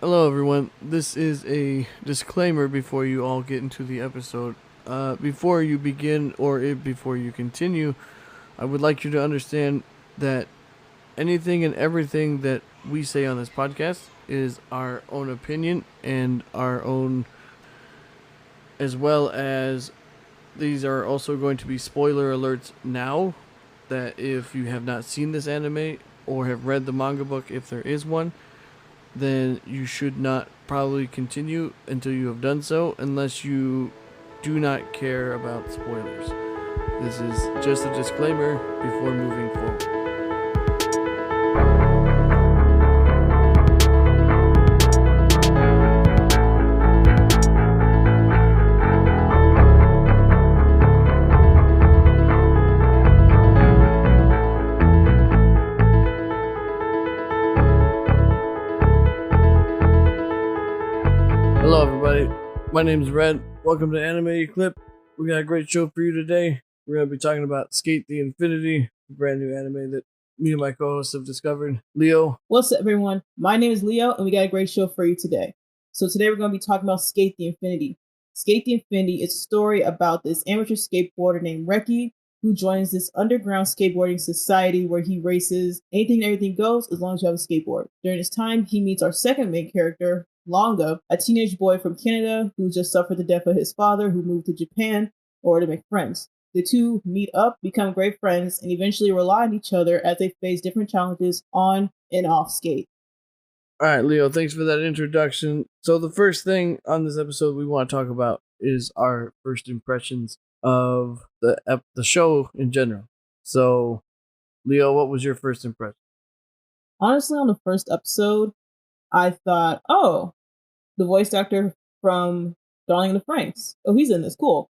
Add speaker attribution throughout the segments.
Speaker 1: Hello, everyone. This is a disclaimer before you all get into the episode. Before you begin before you continue, I would like you to understand that anything and everything that we say on this podcast is our own opinion and our own, as well as these are also going to be spoiler alerts now. That if you have not seen this anime or have read the manga book, if there is one, then you should not probably continue until you have done so, unless you do not care about spoilers. This is just a disclaimer before moving forward. Hello, everybody. My name is Red. Welcome to Anime Clip. We got a great show for you today. We're going to be talking about Skate the Infinity, a brand new anime that me and my co-hosts have discovered. Leo.
Speaker 2: What's up, everyone? My name is Leo, and we got a great show for you today. So today we're going to be talking about Skate the Infinity. Skate the Infinity is a story about this amateur skateboarder named Reki who joins this underground skateboarding society where he races anything and everything goes as long as you have a skateboard. During this time, he meets our second main character, Longa, a teenage boy from Canada who just suffered the death of his father who moved to Japan in order to make friends. The two meet up, become great friends, and eventually rely on each other as they face different challenges on and off skate.
Speaker 1: All right, Leo, thanks for that introduction. So, the first thing on this episode we want to talk about is our first impressions of the show in general. So, Leo, what was your first impression?
Speaker 2: Honestly, on the first episode, I thought, oh, the voice actor from Darling in the Franxx. Oh, he's in this. Cool.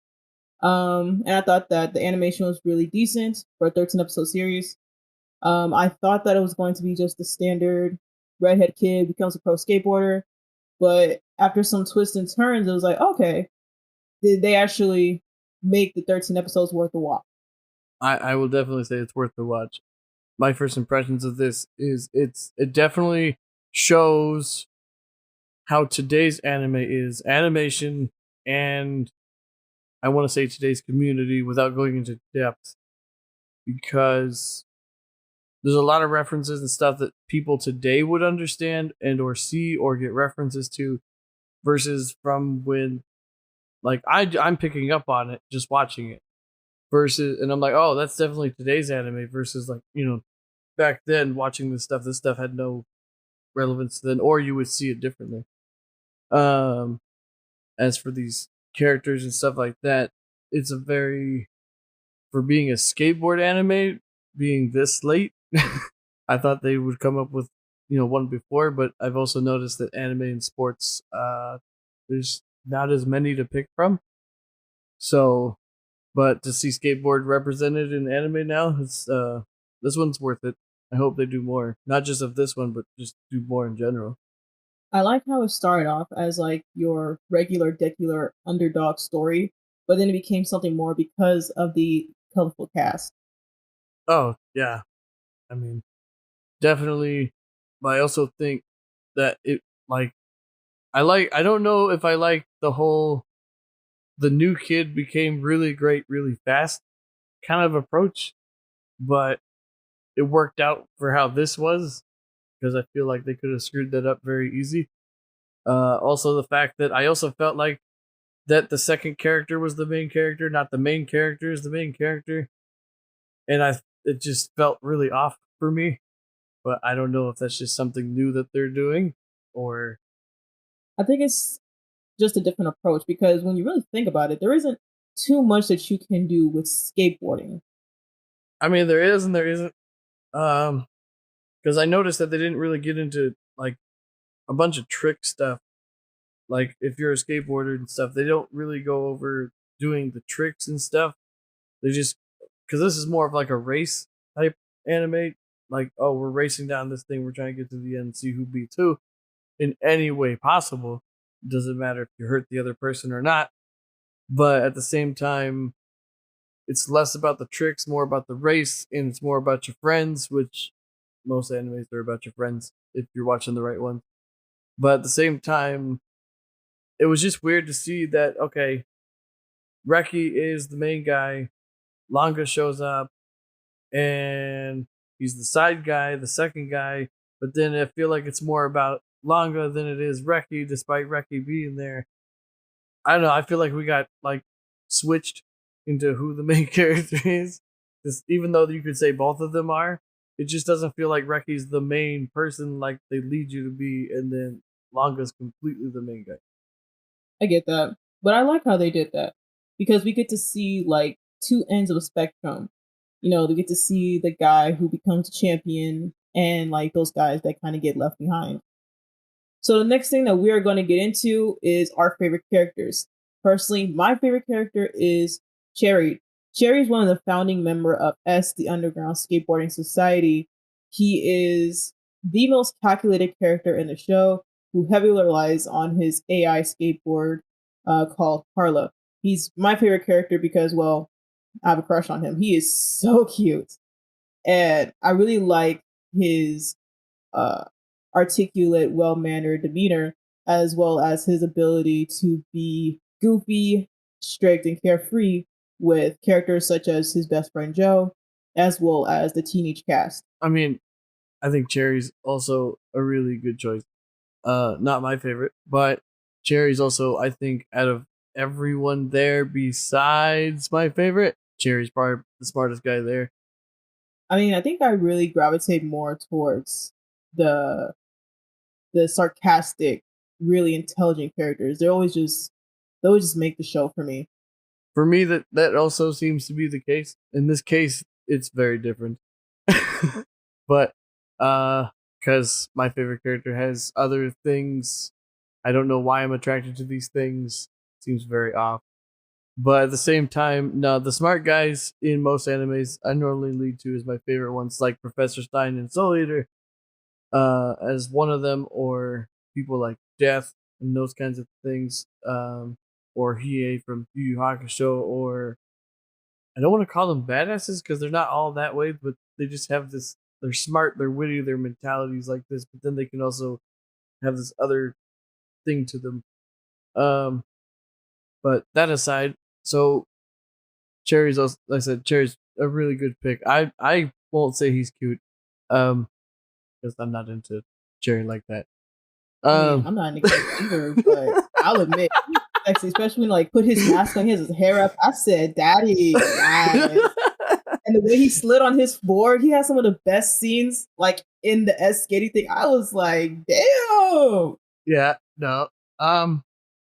Speaker 2: And I thought that the animation was really decent for a 13 episode series. I thought that it was going to be just the standard redhead kid becomes a pro skateboarder, but after some twists and turns, it was like, okay, did they actually make the 13 episodes worth the watch?
Speaker 1: I will definitely say it's worth the watch. My first impressions of this is it definitely shows how today's anime is animation, and I want to say today's community without going into depth, because there's a lot of references and stuff that people today would understand and or see or get references to, versus from when, like, I'm picking up on it just watching it, versus, and I'm like, oh, that's definitely today's anime, versus, like, back then watching this stuff had no relevance then, or you would see it differently. um as for these characters and stuff like that, it's a very, for being a skateboard anime, being this late, I thought they would come up with one before, but I've also noticed that anime and sports, there's not as many to pick from. So, but to see skateboard represented in anime now, it's this one's worth it. I hope they do more, not just of this one, but just do more in general.
Speaker 2: I like how it started off as like your regular, decular underdog story, but then it became something more because of the colorful cast.
Speaker 1: Oh yeah, I mean, definitely. But I also think that it, like, I don't know if I like the new kid became really great really fast kind of approach, but it worked out for how this was, because I feel like they could have screwed that up very easy. Also, the fact that I also felt like that the second character was the main character, not the main character is the main character, and it just felt really off for me. But I don't know if that's just something new that they're doing, or
Speaker 2: I think it's just a different approach because when you really think about it, there isn't too much that you can do with skateboarding.
Speaker 1: I mean, there is and there isn't. Um, because I noticed that they didn't really get into, like, a bunch of trick stuff. Like, if you're a skateboarder and stuff, they don't really go over doing the tricks and stuff. They just, because this is more of like a race type anime. Like, oh, we're racing down this thing, we're trying to get to the end and see who beats who in any way possible. It doesn't matter if you hurt the other person or not. But at the same time, it's less about the tricks, more about the race, and it's more about your friends, which most animes are about your friends if you're watching the right one. But at the same time, it was just weird to see that, okay, Reki is the main guy, Langa shows up, and he's the side guy, the second guy, but then I feel like it's more about Langa than it is Reki, despite Reki being there. I don't know, I feel like we got like switched into who the main character is. Just, even though you could say both of them are, it just doesn't feel like Reki's the main person like they lead you to be, and then Langa's completely the main guy.
Speaker 2: I get that. But I like how they did that because we get to see like two ends of a spectrum. You know, we get to see the guy who becomes a champion and like those guys that kind of get left behind. So the next thing that we are going to get into is our favorite characters. Personally, my favorite character is Cherry. Cherry is one of the founding member of the Underground Skateboarding Society. He is the most calculated character in the show, who heavily relies on his AI skateboard called Carla. He's my favorite character because, well, I have a crush on him. He is so cute, and I really like his uh, articulate, well mannered demeanor, as well as his ability to be goofy, strict, and carefree with characters such as his best friend Joe, as well as the teenage cast.
Speaker 1: I mean, I think Cherry's also a really good choice. Not my favorite, but Cherry's also, I think, out of everyone there besides my favorite, Cherry's probably the smartest guy there.
Speaker 2: I mean, I think I really gravitate more towards the the sarcastic, really intelligent characters. They always just make the show for me.
Speaker 1: For me, that also seems to be the case. In this case, it's very different. But because my favorite character has other things, I don't know why I'm attracted to these things. Seems very off. But at the same time, no, the smart guys in most animes I normally lead to as my favorite ones, like Professor Stein and Soul Eater, as one of them, or people like Death and those kinds of things, or Hiei from Yu Yu Hakusho, or I don't want to call them badasses because they're not all that way, but they just have this. They're smart, they're witty, their mentalities like this, but then they can also have this other thing to them. Um, but that aside, so Cherry's also, like I said, Cherry's a really good pick. I won't say he's cute, because I'm not into Cherry like that.
Speaker 2: I mean,
Speaker 1: Um,
Speaker 2: I'm not an exact either, but I'll admit he's sexy, especially when like put his mask on, he has his hair up. I said, "Daddy, yes." And the way he slid on his board, he has some of the best scenes, like in the skating thing. I was like, "Damn!"
Speaker 1: yeah, no.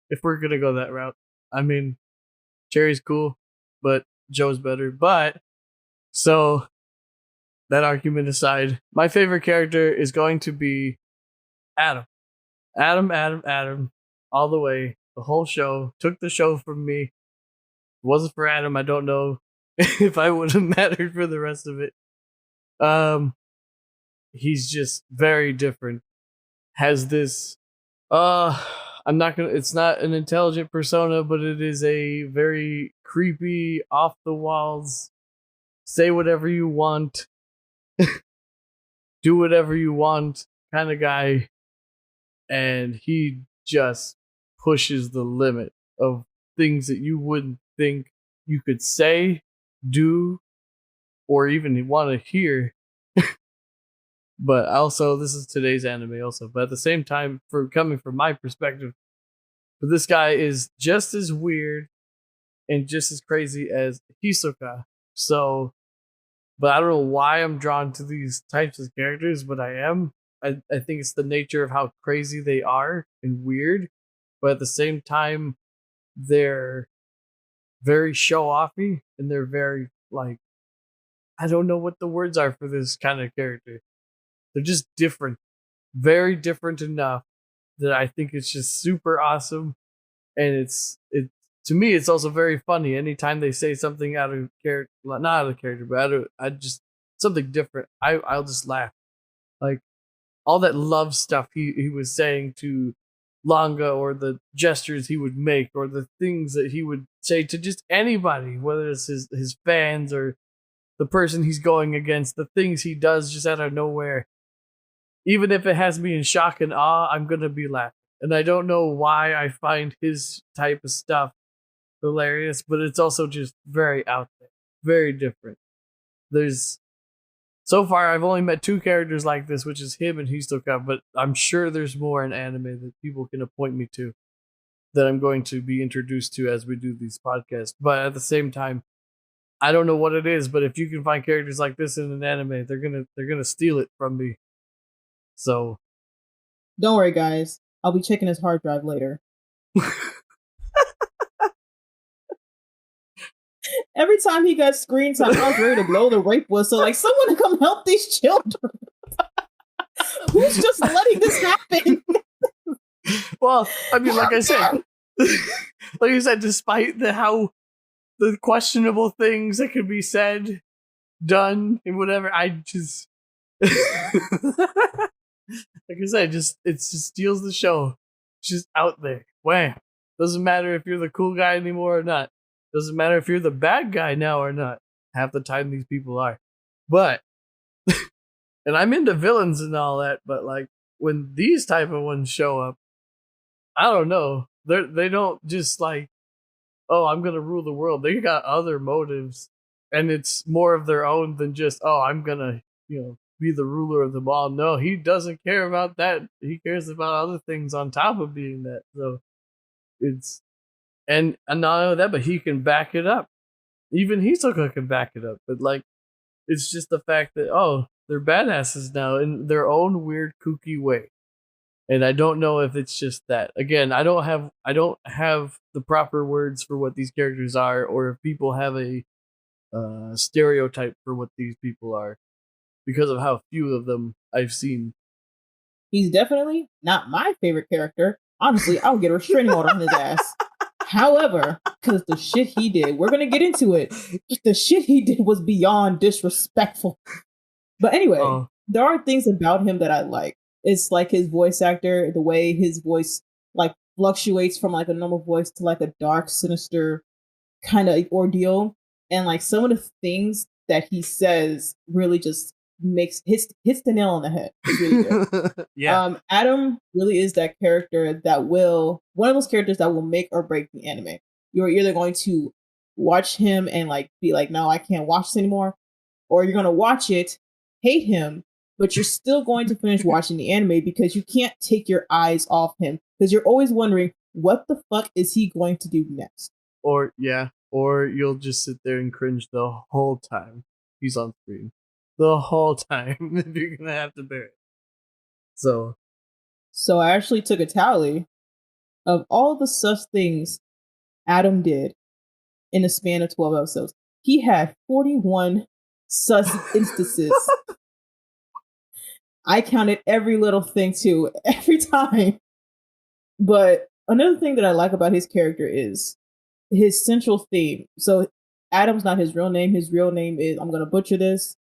Speaker 1: If we're gonna go that route, I mean, Cherry's cool, but Joe's better. But so that argument aside, my favorite character is going to be Adam. Adam, all the way. The whole show took the show from me. If it wasn't for Adam, I don't know if I would have mattered for the rest of it. Um, he's just very different. Has this I'm not gonna it's not an intelligent persona, but it is a very creepy, off the walls, say whatever you want, do whatever you want kind of guy. And he just pushes the limit of things that you wouldn't think you could say, do, or even want to hear. But also, this is today's anime, also. But at the same time, for coming from my perspective, but this guy is just as weird and just as crazy as Hisoka. So, but I don't know why I'm drawn to these types of characters, but I am. I think it's the nature of how crazy they are and weird, but at the same time, they're very show offy and they're very like I don't know what the words are for this kind of character. They're just different, very different enough that I think it's just super awesome, and it to me it's also very funny. Anytime they say something out of character, not out of character, but I just something different. I'll just laugh. Like all that love stuff he was saying to Langa, or the gestures he would make, or the things that he would say to just anybody, whether it's his fans or the person he's going against, the things he does just out of nowhere. even if it has me in shock and awe, I'm gonna be laughing. And I don't know why I find his type of stuff hilarious, but it's also just very out there, very different. There's so far I've only met two characters like this, which is him and Hisoka, but I'm sure there's more in anime that people can point me to that I'm going to be introduced to as we do these podcasts. But at the same time, I don't know what it is, but if you can find characters like this in an anime, they're gonna steal it from me. So
Speaker 2: Don't worry, guys. I'll be checking his hard drive later. Every time he got screen time, I was ready to blow the rape whistle. Like, someone to come help these children. Who's just letting this happen?
Speaker 1: well, I mean, like I said, despite the questionable things that could be said, done, and whatever, I just like I said, it just steals the show. It's just out there. Wham! Doesn't matter if you're the cool guy anymore or not. Doesn't matter if you're the bad guy now or not. Half the time these people are. But and I'm into villains and all that, but like when these type of ones show up, I don't know. They don't just like, oh, I'm gonna rule the world. They got other motives, and it's more of their own than just, oh, I'm gonna, be the ruler of them all. No, he doesn't care about that. He cares about other things on top of being that. So it's and not only that, but he can back it up. Even Hisoka can back it up. But like, it's just the fact that they're badasses now in their own weird kooky way. And I don't know if it's just that. Again, I don't have the proper words for what these characters are, or if people have a stereotype for what these people are, because of how few of them I've seen.
Speaker 2: He's definitely not my favorite character. Honestly, I would get a restraining order on his ass. However, because the shit he did, we're gonna get into it. The shit he did was beyond disrespectful. But anyway, there are things about him that I like. It's like his voice actor, the way his voice like fluctuates from like a normal voice to like a dark, sinister kind of ordeal. And like some of the things that he says really just hits the nail on the head. It's really good.
Speaker 1: Yeah.
Speaker 2: Adam really is that character that one of those characters that will make or break the anime. You're either going to watch him and like be like, no, I can't watch this anymore, or you're gonna watch it, hate him, but you're still going to finish watching the anime because you can't take your eyes off him because you're always wondering what the fuck is he going to do next.
Speaker 1: Or you'll just sit there and cringe the whole time he's on screen. The whole time if you're gonna have to bear it. So
Speaker 2: I actually took a tally of all the sus things Adam did in a span of 12 episodes. He had 41 sus instances. I counted every little thing too, every time. But another thing that I like about his character is his central theme. So Adam's not his real name. His real name is, I'm going to butcher this,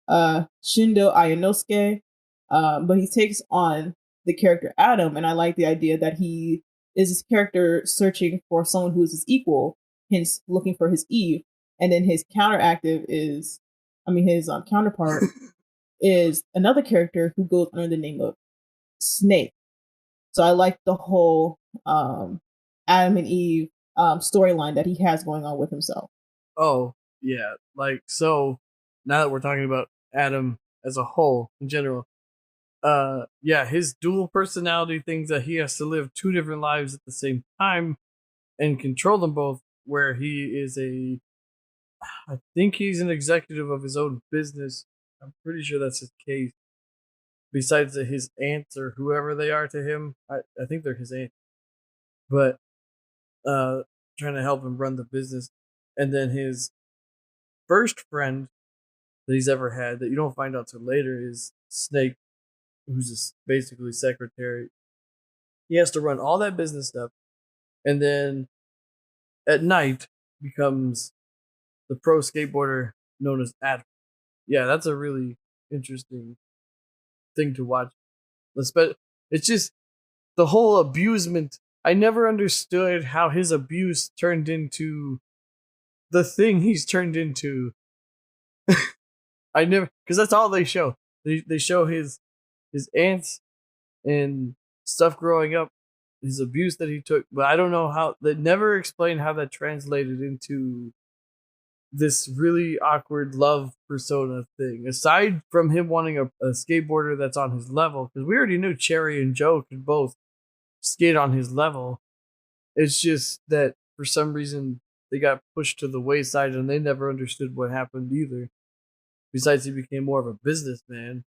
Speaker 2: Shindo Ayanosuke. But he takes on the character Adam, and I like the idea that he is this character searching for someone who is his equal, hence looking for his Eve. And then his counterpart is another character who goes under the name of Snake. So I like the whole Adam and Eve storyline that he has going on with himself.
Speaker 1: Oh, yeah. Like, so now that we're talking about Adam as a whole in general, his dual personality things that he has to live two different lives at the same time and control them both, where he is I think he's an executive of his own business. I'm pretty sure that's his case. Besides his aunts or whoever they are to him, I think they're his aunt. But trying to help him run the business. And then his first friend that he's ever had that you don't find out till later is Snake, who's basically secretary. He has to run all that business stuff, and then at night becomes the pro skateboarder known as Adam. Yeah, that's a really interesting thing to watch. It's just the whole abusement. I never understood how his abuse turned into the thing he's turned into. I never, because that's all they show. They show his his aunts and stuff growing up, his abuse that he took. But I don't know how they never explained how that translated into this really awkward love persona thing. Aside from him wanting a skateboarder that's on his level, because we already knew Cherry and Joe could both skate on his level. It's just that for some reason they got pushed to the wayside and they never understood what happened either. Besides, he became more of a businessman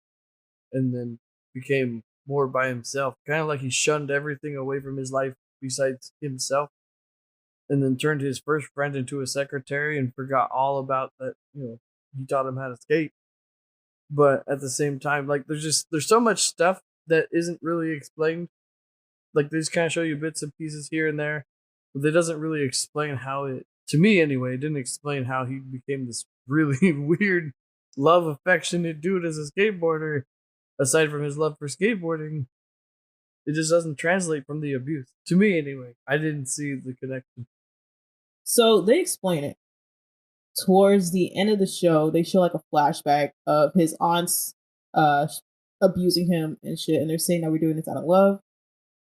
Speaker 1: and then became more by himself. Kind of like he shunned everything away from his life besides himself, and then turned his first friend into a secretary and forgot all about that. He taught him how to skate. But at the same time, like there's so much stuff that isn't really explained. Like they just kind of show you bits and pieces here and there, but it doesn't really explain how it. To me, anyway, it didn't explain how he became this really weird, love affectionate dude as a skateboarder. Aside from his love for skateboarding, it just doesn't translate from the abuse. To me, anyway, I didn't see the connection.
Speaker 2: So they explain it. Towards the end of the show, they show like a flashback of his aunts uh abusing him and shit, and they're saying that we're doing this out of love.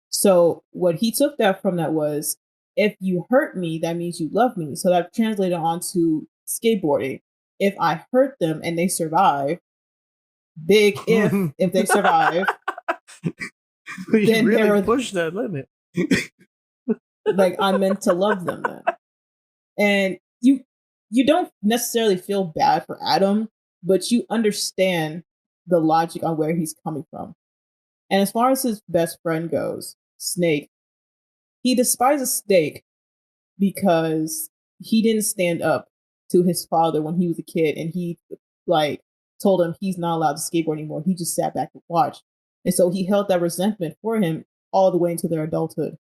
Speaker 2: So what he took that from that was, if you hurt me, that means you love me. So that translated onto skateboarding. If I hurt them and they survive, big if they survive,
Speaker 1: You
Speaker 2: then
Speaker 1: really
Speaker 2: they're
Speaker 1: pushed that limit.
Speaker 2: like, I'm meant to love them then. And you don't necessarily feel bad for Adam, but you understand the logic on where he's coming from. And as far as his best friend goes, Snake, he despises Snake because he didn't stand up to his father when he was a kid, and he like told him he's not allowed to skateboard anymore. He just sat back and watched. And so he held that resentment for him all the way into their adulthood.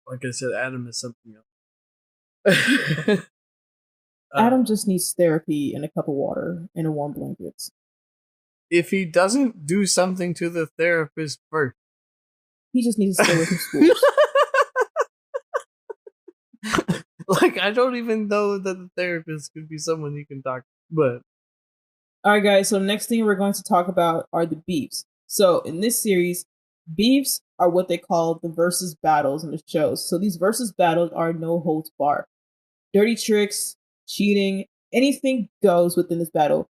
Speaker 1: Like I said, Adam is something else.
Speaker 2: Adam just needs therapy and a cup of water and a warm blanket.
Speaker 1: If he doesn't do something to the therapist first,
Speaker 2: he just needs to stay with his schools.
Speaker 1: Like, I don't even know that the therapist could be someone he can talk to, but.
Speaker 2: Alright, guys, so the next thing we're going to talk about are the beefs. So in this series, beefs are what they call the versus battles in the shows. So these versus battles are no holds barred. Dirty tricks, cheating, anything goes within this battle,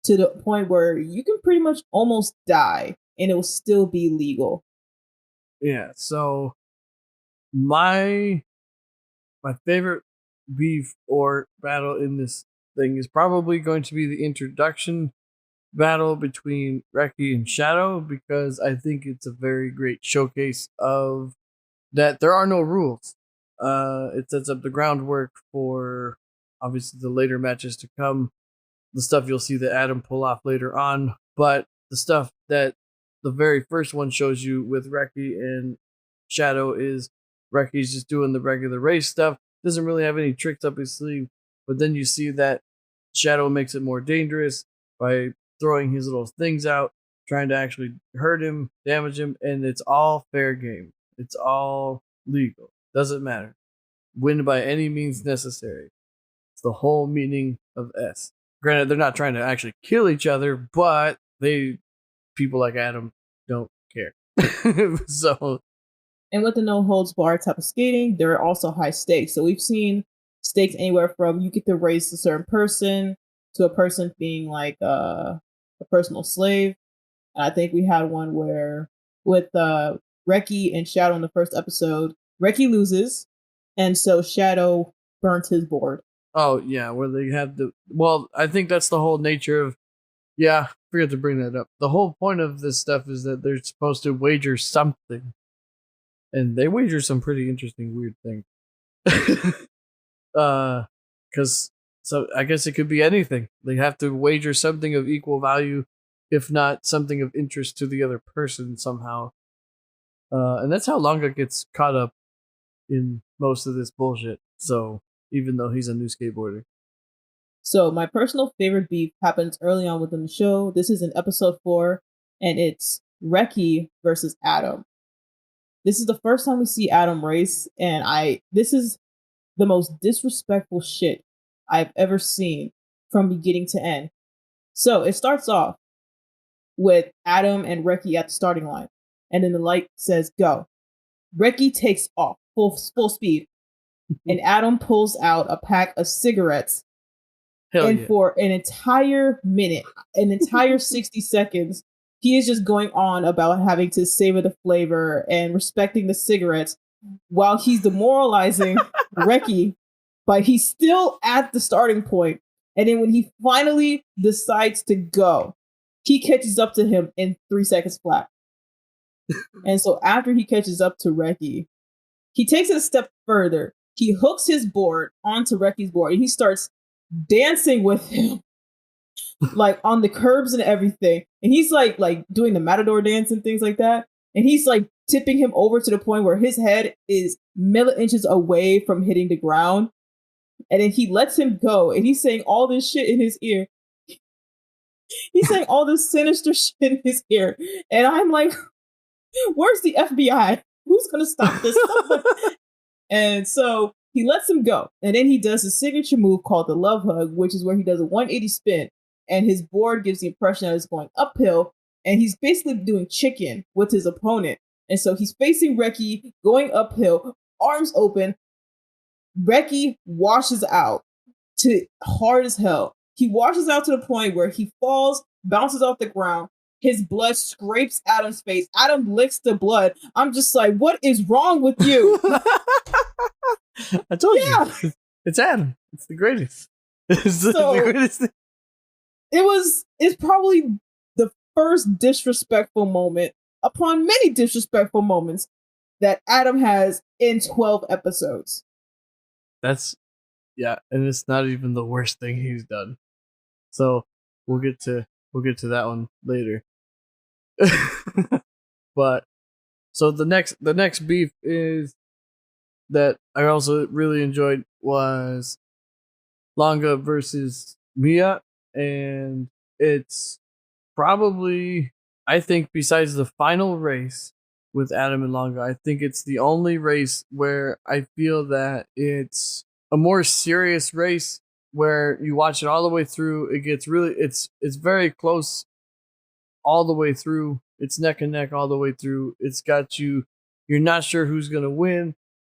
Speaker 2: to the point where you can pretty much almost die and it will still be legal.
Speaker 1: Yeah, so my favorite beef or battle in this thing is probably going to be the introduction battle between Reki and Shadow, because I think it's a very great showcase of that there are no rules. It sets up the groundwork for obviously the later matches to come, the stuff you'll see that Adam pull off later on, but the stuff that the very first one shows you with Reki and Shadow is Reki's just doing the regular race stuff, doesn't really have any tricks up his sleeve, but then you see that Shadow makes it more dangerous by throwing his little things out, trying to actually hurt him, damage him, and it's all fair game. It's all legal. Doesn't matter. Win by any means necessary. It's the whole meaning of S. Granted, they're not trying to actually kill each other, but people like Adam don't care. So,
Speaker 2: and with the no holds barred type of skating, there are also high stakes. So we've seen stakes anywhere from you get to race a certain person to a person being like a personal slave. And I think we had one where with Reki and Shadow in the first episode, Reki loses, and so Shadow burnt his board.
Speaker 1: Oh yeah, where they have well, I think that's the whole nature of. Yeah, forget to bring that up. The whole point of this stuff is that they're supposed to wager something, and they wager some pretty interesting, weird things. Because so I guess it could be anything. They have to wager something of equal value, if not something of interest to the other person somehow. And that's how Longa gets caught up in most of this bullshit. So even though he's a new skateboarder.
Speaker 2: So my personal favorite beef happens early on within the show. This is in episode 4, and it's Reki versus Adam. This is the first time we see Adam race, and this is the most disrespectful shit I've ever seen from beginning to end. So it starts off. with Adam and Reki at the starting line. And then the light says go. Reki takes off full speed. And Adam pulls out a pack of cigarettes.
Speaker 1: Hell
Speaker 2: and
Speaker 1: yeah.
Speaker 2: for an entire minute, an entire 60 seconds, he is just going on about having to savor the flavor and respecting the cigarettes while he's demoralizing Reki, but he's still at the starting point. And then when he finally decides to go, he catches up to him in 3 seconds flat. And so after he catches up to Reki, he takes it a step further. He hooks his board onto Reki's board and he starts dancing with him like on the curbs and everything. And he's like doing the matador dance and things like that. And he's like tipping him over to the point where his head is milli-inches away from hitting the ground. And then he lets him go and he's saying all this shit in his ear. He's saying all this sinister shit in his ear. And I'm like, where's the FBI? Who's gonna stop this? And so he lets him go. And then he does a signature move called the love hug, which is where he does a 180 spin. And his board gives the impression that it's going uphill. And he's basically doing chicken with his opponent. And so he's facing Reki, going uphill, arms open. Reki washes out to hard as hell. He washes out to the point where he falls, bounces off the ground. His blood scrapes Adam's face. Adam licks the blood. I'm just like, what is wrong with you?
Speaker 1: I told you. It's Adam. It's the greatest. It's the greatest thing.
Speaker 2: It's probably the first disrespectful moment upon many disrespectful moments that Adam has in 12 episodes.
Speaker 1: Yeah, and it's not even the worst thing he's done. So we'll get to that one later. But so the next beef is that I also really enjoyed was Longa versus Mia, and it's probably, I think, besides the final race with Adam and Longa, I think it's the only race where I feel that it's a more serious race where you watch it all the way through. It gets really, it's very close all the way through. It's neck and neck all the way through. It's got you, you're not sure who's going to win.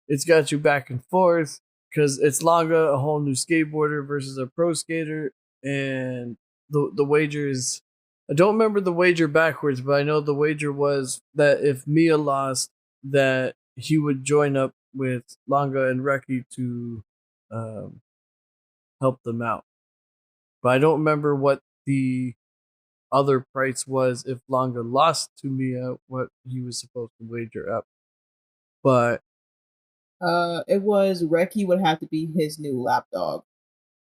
Speaker 1: It's got you back and forth because it's Longa, a whole new skateboarder versus a pro skater. And the wager is, I don't remember the wager backwards, but I know the wager was that if Mia lost, that he would join up with Longa and Reki to help them out. But I don't remember what the other price was if Longa lost to Mia, what he was supposed to wager up. But
Speaker 2: it was Reki would have to be his new lapdog.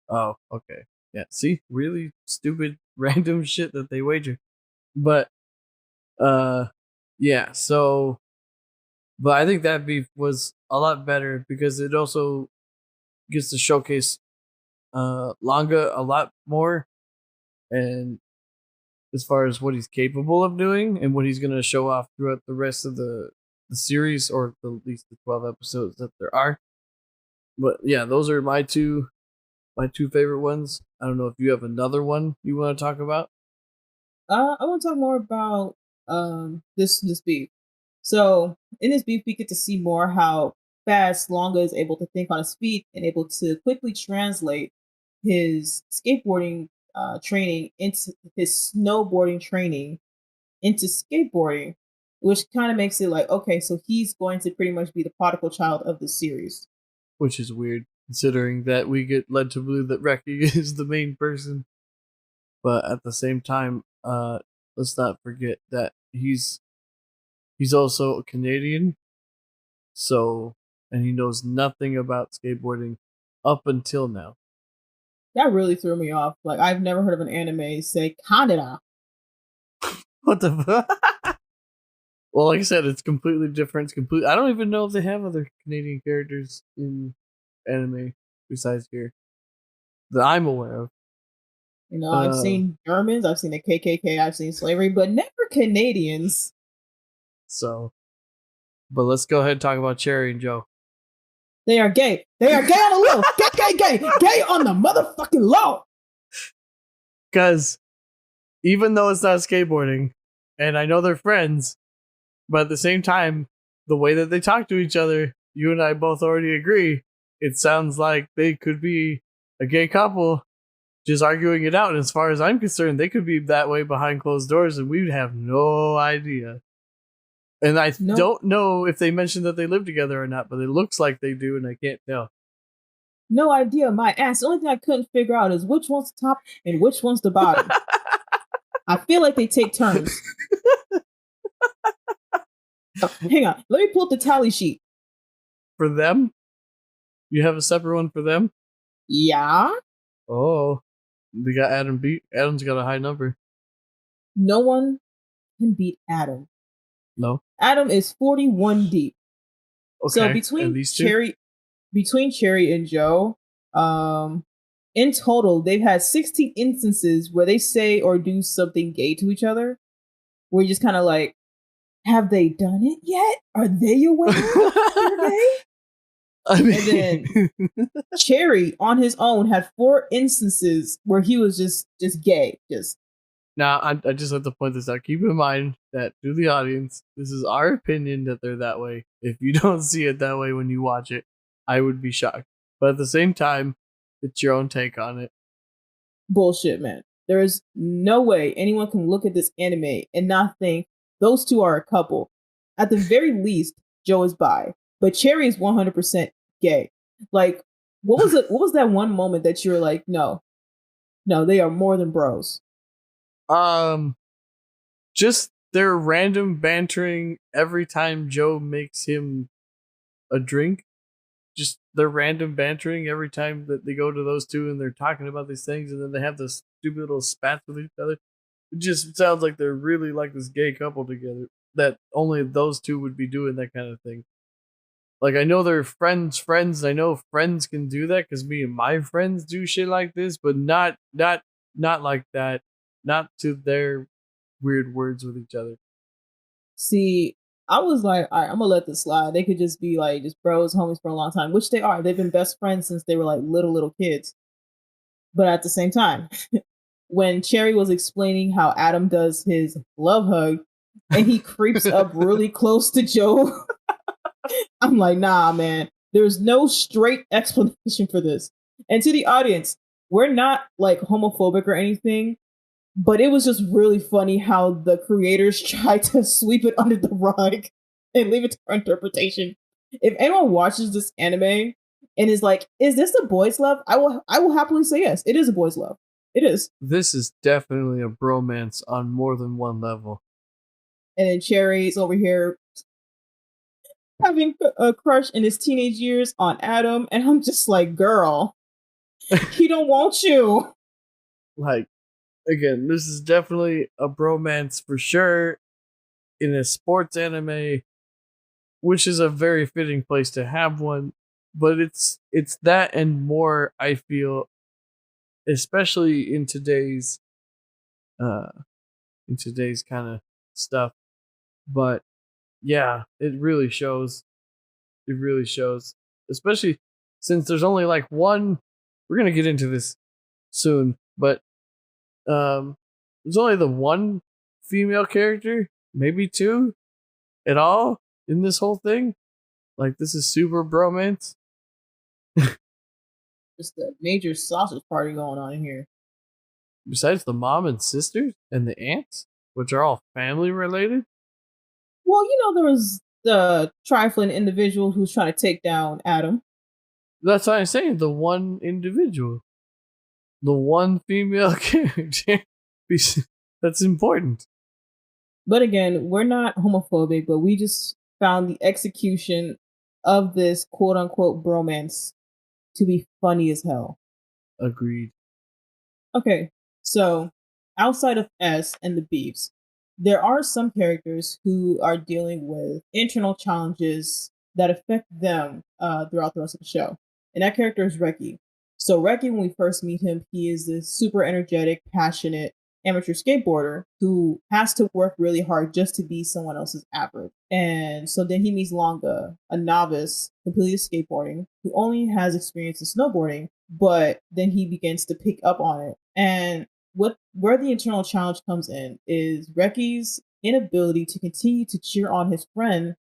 Speaker 1: Oh, okay. Yeah, see? Really stupid random shit that they wager. But yeah, so but I think that beef was a lot better because it also gets to showcase Longa a lot more, and as far as what he's capable of doing and what he's going to show off throughout the rest of the series, or at least the 12 episodes that there are. But yeah, those are my two favorite ones. I don't know if you have another one you want to talk about.
Speaker 2: I want to talk more about this beef. So in this beef, we get to see more how fast Longa is able to think on his feet and able to quickly translate his skateboarding training into his snowboarding training into skateboarding, which kind of makes it like, okay, so he's going to pretty much be the prodigal child of the series.
Speaker 1: Which is weird, considering that we get led to believe that Reki is the main person. But at the same time, let's not forget that he's also a Canadian. So, and he knows nothing about skateboarding up until now.
Speaker 2: That really threw me off. Like, I've never heard of an anime say Canada.
Speaker 1: What the fuck? Well, like I said, it's completely different. I don't even know if they have other Canadian characters in anime besides here that I'm aware of.
Speaker 2: You know, I've seen Germans, I've seen the KKK, I've seen slavery, but never Canadians.
Speaker 1: So, but let's go ahead and talk about Cherry and Joe.
Speaker 2: They are gay. They are gay on the low. Gay on the motherfucking low.
Speaker 1: Because even though it's not skateboarding, and I know they're friends, but at the same time, the way that they talk to each other, you and I both already agree, it sounds like they could be a gay couple just arguing it out. And as far as I'm concerned, they could be that way behind closed doors and we'd have no idea. And I
Speaker 2: No,
Speaker 1: don't know if they mentioned that they live together or not, but it looks like they do, and I can't tell.
Speaker 2: no idea. My ass. The only thing I couldn't figure out is which one's the top and which one's the bottom. I feel like they take turns. Hang on. Let me pull up the tally sheet.
Speaker 1: For them? You have a separate one for them?
Speaker 2: Yeah.
Speaker 1: Oh. They got Adam beat. Adam's got a high number.
Speaker 2: No one can beat Adam.
Speaker 1: No.
Speaker 2: Adam is 41 deep.
Speaker 1: Okay.
Speaker 2: So between Cherry and Joe, in total, they've had 16 instances where they say or do something gay to each other. Where you're just kind of like, have they done it yet? Are they aware they're gay? I mean... And then Cherry on his own had 4 instances where he was just gay. Just
Speaker 1: now, I just have to point this out. Keep in mind that to the audience, this is our opinion that they're that way. If you don't see it that way when you watch it, I would be shocked. But at the same time, it's your own take on it.
Speaker 2: Bullshit, man. There is no way anyone can look at this anime and not think those two are a couple. At the very least, Joe is bi, but Cherry is 100% gay. Like, what was it? What was that one moment that you were like, no, they are more than bros?
Speaker 1: Just their random bantering every time Joe makes him a drink. Just their random bantering every time that they go to those two and they're talking about these things, and then they have this stupid little spats with each other. It just sounds like they're really like this gay couple together. That only those two would be doing that kind of thing. Like, I know they're friends. I know friends can do that because me and my friends do shit like this, but not like that. Not to their weird words with each other.
Speaker 2: See, I was like, all right, I'm gonna let this slide. They could just be like just bros, homies for a long time, which they are. They've been best friends since they were like little kids. But at the same time, when Cherry was explaining how Adam does his love hug and he creeps up really close to Joe, I'm like, nah, man, there's no straight explanation for this. And to the audience, we're not like homophobic or anything, but it was just really funny how the creators tried to sweep it under the rug and leave it to our interpretation. If anyone watches this anime and is like, is this a boys' love? I will happily say yes. It is a boys' love. It is.
Speaker 1: This is definitely a bromance on more than one level.
Speaker 2: And then Cherry's over here having a crush in his teenage years on Adam, and I'm just like, girl, he don't want you.
Speaker 1: Like, again, this is definitely a bromance for sure in a sports anime, which is a very fitting place to have one. But it's that and more, I feel, especially in today's kind of stuff. But yeah, it really shows. It really shows, especially since there's only like one. We're gonna get into this soon, but there's only the one female character, maybe 2, at all in this whole thing. Like, this is super bromance.
Speaker 2: Just a major sausage party going on here.
Speaker 1: Besides the mom and sisters and the aunts, which are all family related.
Speaker 2: Well, there was the trifling individual who's trying to take down Adam.
Speaker 1: That's what I'm saying. The one individual, the one female character. That's important.
Speaker 2: But again, we're not homophobic, but we just found the execution of this quote unquote bromance to be funny as hell.
Speaker 1: Agreed.
Speaker 2: Okay, so outside of S and the beefs, there are some characters who are dealing with internal challenges that affect them throughout the rest of the show. And that character is Reki. So Reki, when we first meet him, he is this super energetic, passionate amateur skateboarder who has to work really hard just to be someone else's average. And so then he meets Longa, a novice, completely skateboarding, who only has experience in snowboarding, but then he begins to pick up on it. And what where the internal challenge comes in is Reki's inability to continue to cheer on his friend.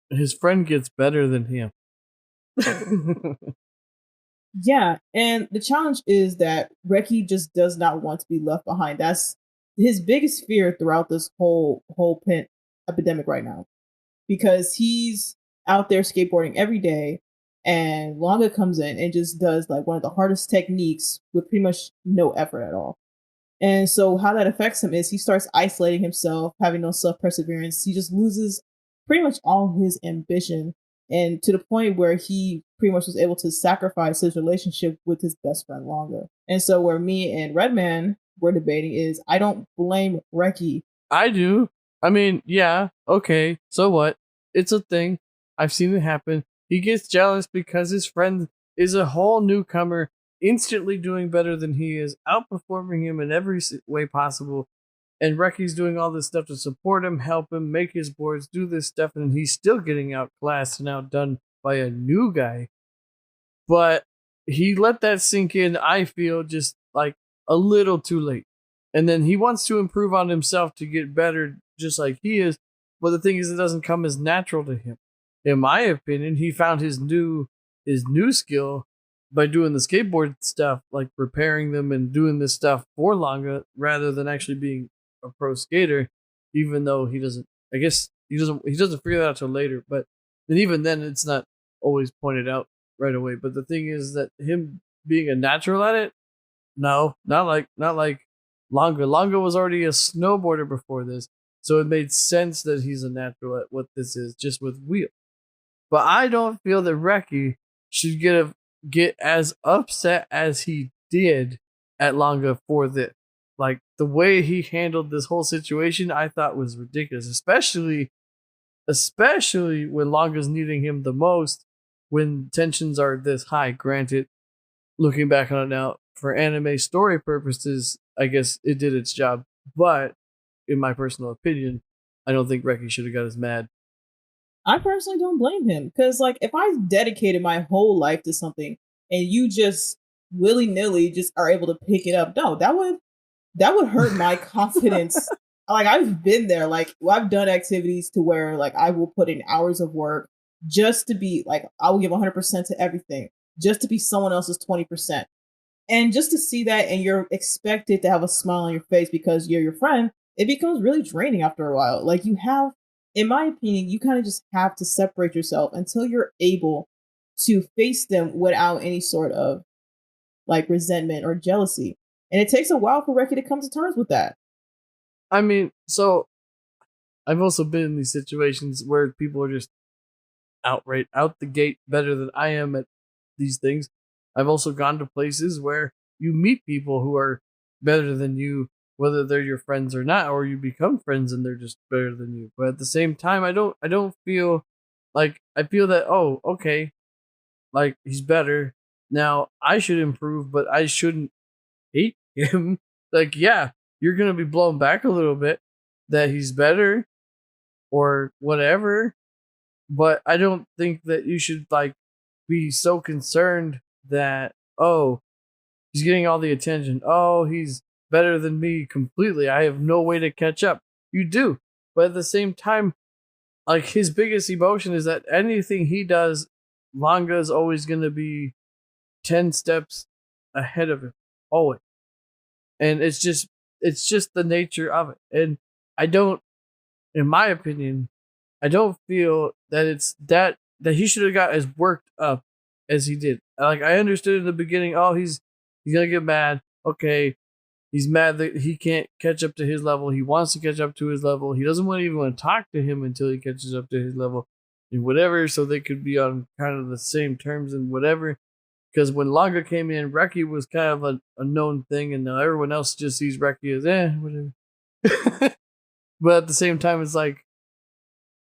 Speaker 1: His friend gets better than him.
Speaker 2: Yeah, and the challenge is that Reki just does not want to be left behind. That's his biggest fear throughout this whole epidemic right now, because he's out there skateboarding every day, and Longa comes in and just does like one of the hardest techniques with pretty much no effort at all. And so how that affects him is he starts isolating himself, having no self perseverance. He just loses pretty much all his ambition, and to the point where he pretty much was able to sacrifice his relationship with his best friend longer. And so where me and Redman were debating is I don't blame Reki.
Speaker 1: I do. I mean, yeah, okay, so what? It's a thing. I've seen it happen. He gets jealous because his friend is a whole newcomer, instantly doing better than he is, outperforming him in every way possible. And Reki's doing all this stuff to support him, help him, make his boards, do this stuff, and he's still getting outclassed and outdone by a new guy. But he let that sink in, I feel, just like a little too late. And then he wants to improve on himself to get better just like he is. But the thing is, it doesn't come as natural to him. In my opinion, he found his new skill by doing the skateboard stuff, like repairing them and doing this stuff for Longa rather than actually being a pro skater, even though he doesn't, I guess he doesn't figure that out till later, but and even then it's not always pointed out right away. But the thing is that him being a natural at it, no, not like Longa. Longa was already a snowboarder before this, so it made sense that he's a natural at what this is, just with wheels. But I don't feel that Reki should get as upset as he did at Longa for this. Like the way he handled this whole situation, I thought was ridiculous, especially when Longa's needing him the most, when tensions are this high. Granted, looking back on it now, for anime story purposes, I guess it did its job. But in my personal opinion, I don't think Reki should have got as mad.
Speaker 2: I personally don't blame him, because like if I dedicated my whole life to something and you just willy nilly just are able to pick it up, no, that would hurt my confidence. Like I've been there. Like I've done activities to where like I will put in hours of work just to be like I will give 100% to everything just to be someone else's 20%. And just to see that and you're expected to have a smile on your face because you're your friend, it becomes really draining after a while. Like you have, in my opinion, you kind of just have to separate yourself until you're able to face them without any sort of like resentment or jealousy. And it takes a while for Reki to come to terms with that.
Speaker 1: I mean, so I've also been in these situations where people are just outright out the gate better than I am at these things. I've also gone to places where you meet people who are better than you, whether they're your friends or not, or you become friends and they're just better than you. But at the same time, I don't feel like I feel that, oh, okay, like he's better. Now I should improve, but I shouldn't hate him. Like, yeah, you're gonna be blown back a little bit that he's better or whatever, but I don't think that you should like be so concerned that, oh, he's getting all the attention. Oh, he's better than me completely. I have no way to catch up. You do. But at the same time, like his biggest emotion is that anything he does, Longa is always going to be 10 steps ahead of him. Always. And it's just the nature of it. And I don't, in my opinion, I don't feel that it's that he should have got as worked up as he did. Like I understood in the beginning, oh, he's gonna get mad. Okay, he's mad that he can't catch up to his level. He wants to catch up to his level. He doesn't want to even want to talk to him until he catches up to his level and whatever, so they could be on kind of the same terms and whatever. Because when Longa came in, Reki was kind of a known thing, and now everyone else just sees Reki as whatever. But at the same time, it's like,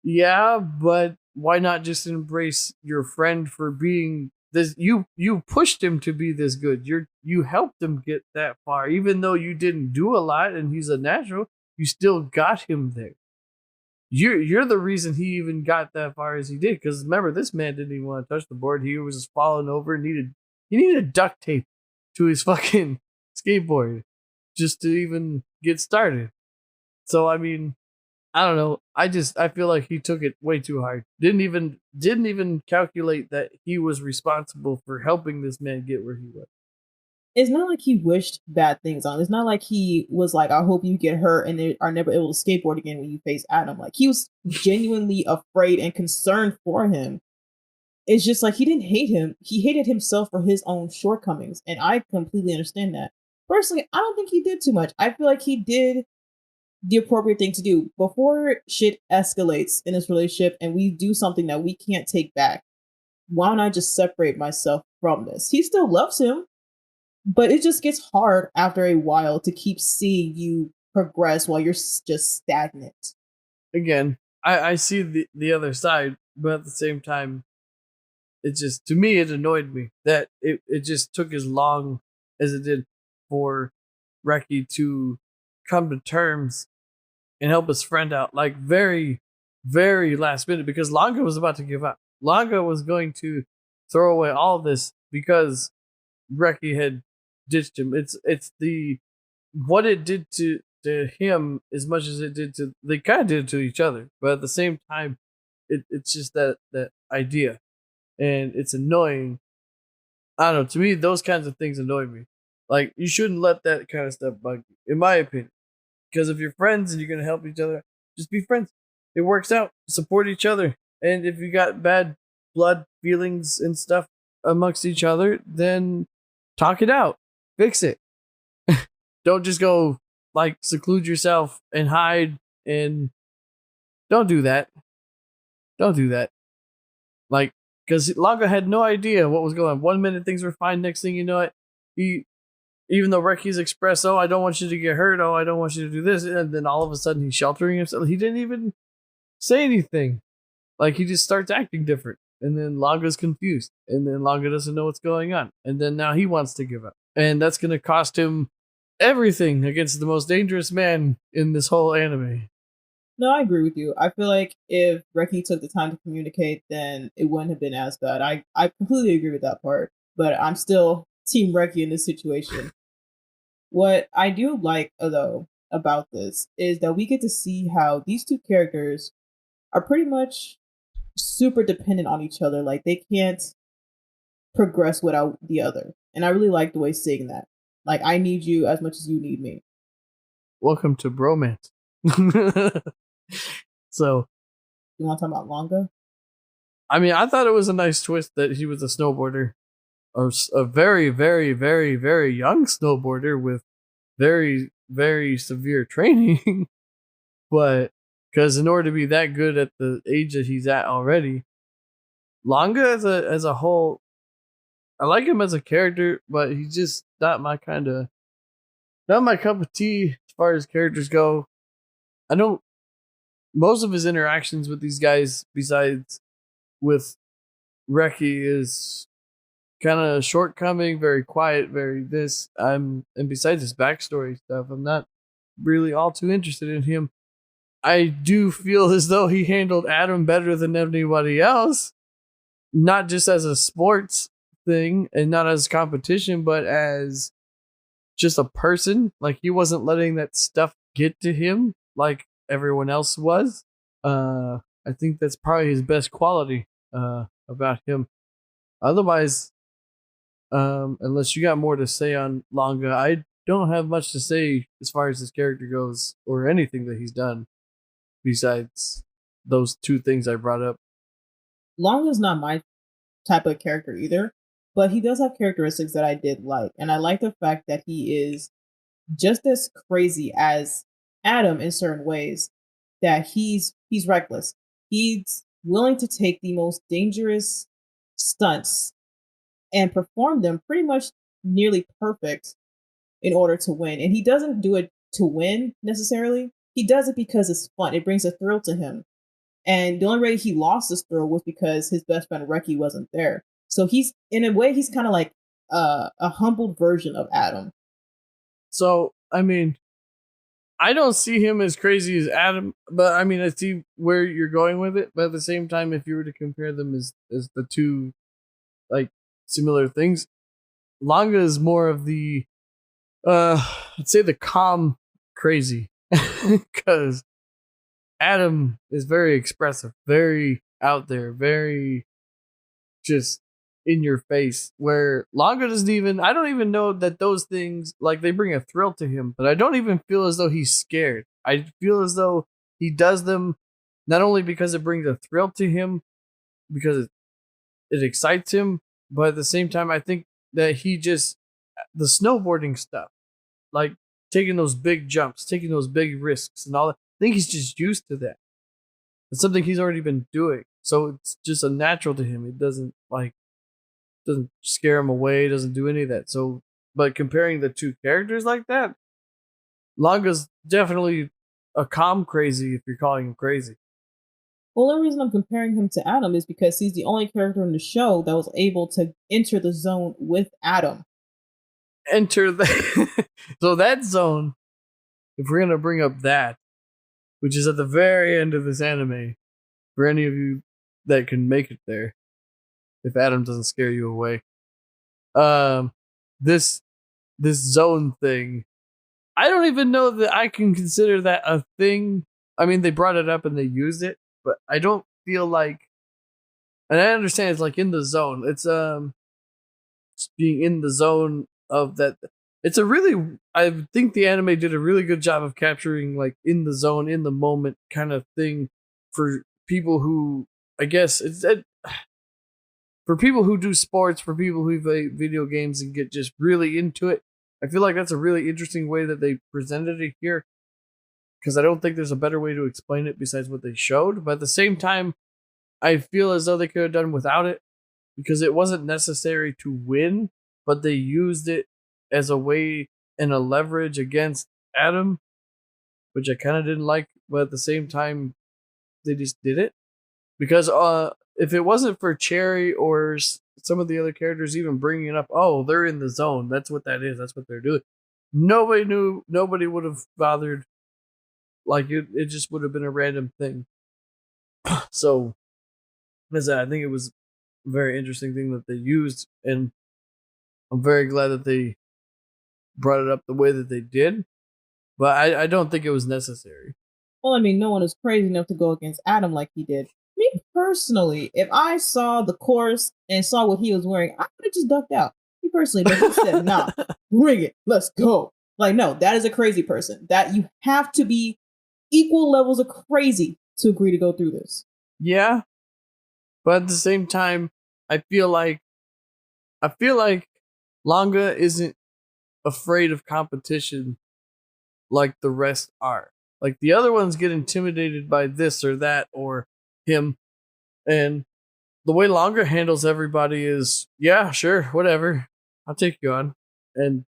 Speaker 1: yeah, but why not just embrace your friend for being this? You pushed him to be this good. You helped him get that far, even though you didn't do a lot, and he's a natural. You still got him there. You're the reason he even got that far as he did. Because remember, this man didn't even want to touch the board. He was just falling over. He needed duct tape to his fucking skateboard. just to even get started. So I mean, I don't know. I feel like he took it way too hard. Didn't even calculate that he was responsible for helping this man get where he was.
Speaker 2: It's not like he wished bad things on. It's not like he was like, "I hope you get hurt and they are never able to skateboard again when you face Adam." Like he was genuinely afraid and concerned for him. It's just like he didn't hate him. He hated himself for his own shortcomings, and I completely understand that. Personally, I don't think he did too much. I feel like he did the appropriate thing to do before shit escalates in this relationship and we do something that we can't take back. Why don't I just separate myself from this? He still loves him, but it just gets hard after a while to keep seeing you progress while you're just stagnant.
Speaker 1: Again, I see the other side, but at the same time, it just to me it annoyed me that it just took as long as it did for Reki to come to terms and help his friend out, like very, very last minute, because Longa was about to give up. Longa was going to throw away all of this because Reki had ditched him. It's the what it did to him as much as it did to they kind of did it to each other, but at the same time, it's just that idea, and it's annoying. I don't know. To me, those kinds of things annoy me. Like you shouldn't let that kind of stuff bug you, in my opinion. Because if you're friends and you're gonna help each other, just be friends. It works out. Support each other. And if you got bad blood feelings and stuff amongst each other, then talk it out. Fix it. Don't just go like seclude yourself and hide and don't do that. Don't do that. Like, because Laga had no idea what was going on. 1 minute things were fine. Next thing you know it, he even though Reki's expressed, "Oh, I don't want you to get hurt. Oh, I don't want you to do this," and then all of a sudden he's sheltering himself. He didn't even say anything. Like he just starts acting different, and then Laga's confused, and then Laga doesn't know what's going on, and then now he wants to give up, and that's going to cost him everything against the most dangerous man in this whole anime.
Speaker 2: No, I agree with you. I feel like if Reki took the time to communicate, then it wouldn't have been as bad. I completely agree with that part, but I'm still Team Reki in this situation. What I do like, though, about this is that we get to see how these two characters are pretty much super dependent on each other. Like they can't progress without the other. And I really like the way saying that. Like I need you as much as you need me.
Speaker 1: Welcome to bromance. So,
Speaker 2: You want to talk about Longa?
Speaker 1: I mean, I thought it was a nice twist that he was a snowboarder, a very, very, very, very young snowboarder with very, very severe training. But because in order to be that good at the age that he's at already, Longa as a whole, I like him as a character, but he's just not my cup of tea as far as characters go. I don't most of his interactions with these guys, besides with Reki, is kind of shortcoming, very quiet, very this. And besides his backstory stuff, I'm not really all too interested in him. I do feel as though he handled Adam better than anybody else, not just as a sports thing and not as competition, but as just a person. Like he wasn't letting that stuff get to him like everyone else was. I think that's probably his best quality about him. Otherwise, unless you got more to say on Longa, I don't have much to say as far as his character goes or anything that he's done besides those two things I brought up.
Speaker 2: Longa's not my type of character either, but he does have characteristics that I did like. And I like the fact that he is just as crazy as Adam in certain ways, that he's reckless. He's willing to take the most dangerous stunts and perform them pretty much nearly perfect in order to win. And he doesn't do it to win necessarily. He does it because it's fun. It brings a thrill to him. And the only way he lost this thrill was because his best friend Reki wasn't there. So he's in a way he's kind of like a humbled version of Adam.
Speaker 1: So, I mean, I don't see him as crazy as Adam, but I mean, I see where you're going with it. But at the same time, if you were to compare them as the two like similar things, Longa is more of the I'd say the calm crazy because Adam is very expressive, very out there, very just in your face. Where Longa doesn't even. I don't even know that those things like they bring a thrill to him, but I don't even feel as though he's scared. I feel as though he does them not only because it brings a thrill to him, because it excites him, but at the same time, I think that he just the snowboarding stuff, like taking those big jumps, taking those big risks, and all that. I think he's just used to that. It's something he's already been doing, so it's just a natural to him. It doesn't scare him away. Doesn't do any of that. So, but comparing the two characters like that, Langa's definitely a calm crazy if you're calling him crazy.
Speaker 2: Well, the only reason I'm comparing him to Adam is because he's the only character in the show that was able to enter the zone with Adam.
Speaker 1: Enter the so that zone. If we're gonna bring up that, which is at the very end of this anime, for any of you that can make it there, if Adam doesn't scare you away, this zone thing, I don't even know that I can consider that a thing. I mean, they brought it up and they used it, but I don't feel like, and I understand it's like in the zone. It's being in the zone of that. It's a really, I think the anime did a really good job of capturing like in the zone, in the moment kind of thing for people who, I guess it's for people who do sports, for people who play video games and get just really into it. I feel like that's a really interesting way that they presented it here, because I don't think there's a better way to explain it besides what they showed. But at the same time, I feel as though they could have done without it, because it wasn't necessary to win, but they used it as a way and a leverage against Adam, which I kind of didn't like. But at the same time, they just did it because if it wasn't for Cherry or some of the other characters even bringing it up, oh, they're in the zone. That's what that is. That's what they're doing. Nobody knew. Nobody would have bothered. Like it just would have been a random thing. So, as I think it was a very interesting thing that they used, and I'm very glad that they brought it up the way that they did. But I don't think it was necessary.
Speaker 2: Well, I mean, no one is crazy enough to go against Adam like he did. Me personally, if I saw the chorus and saw what he was wearing, I would have just ducked out. Me personally, but he said, "Nah, bring it, let's go." Like, no, that is a crazy person. That you have to be equal levels of crazy to agree to go through this.
Speaker 1: Yeah, but at the same time, I feel like Longa isn't afraid of competition like the rest are. Like the other ones get intimidated by this or that or him, and the way Longa handles everybody is, yeah, sure, whatever, I'll take you on. And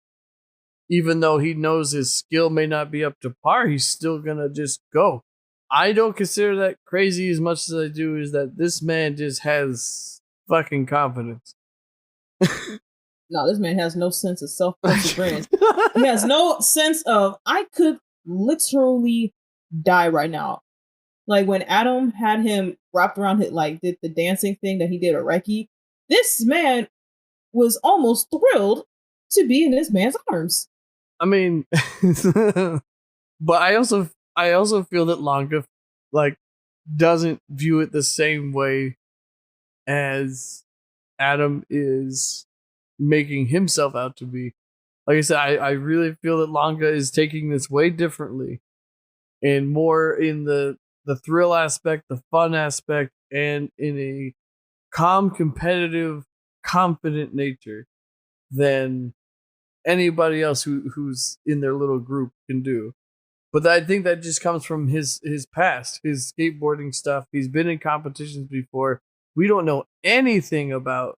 Speaker 1: even though he knows his skill may not be up to par, he's still gonna just go. I don't consider that crazy as much as I do is that this man just has fucking confidence.
Speaker 2: No, this man has no sense of self-perseverance. He has no sense of, I could literally die right now. Like when Adam had him wrapped around it, like did the dancing thing that he did at Reki, this man was almost thrilled to be in this man's arms.
Speaker 1: I mean, but I also feel that Longa like doesn't view it the same way as Adam is making himself out to be. Like I said, I really feel that Longa is taking this way differently and more in the thrill aspect, the fun aspect, and in a calm, competitive, confident nature than anybody else who's in their little group can do. But I think that just comes from his past, his skateboarding stuff. He's been in competitions before. We don't know anything about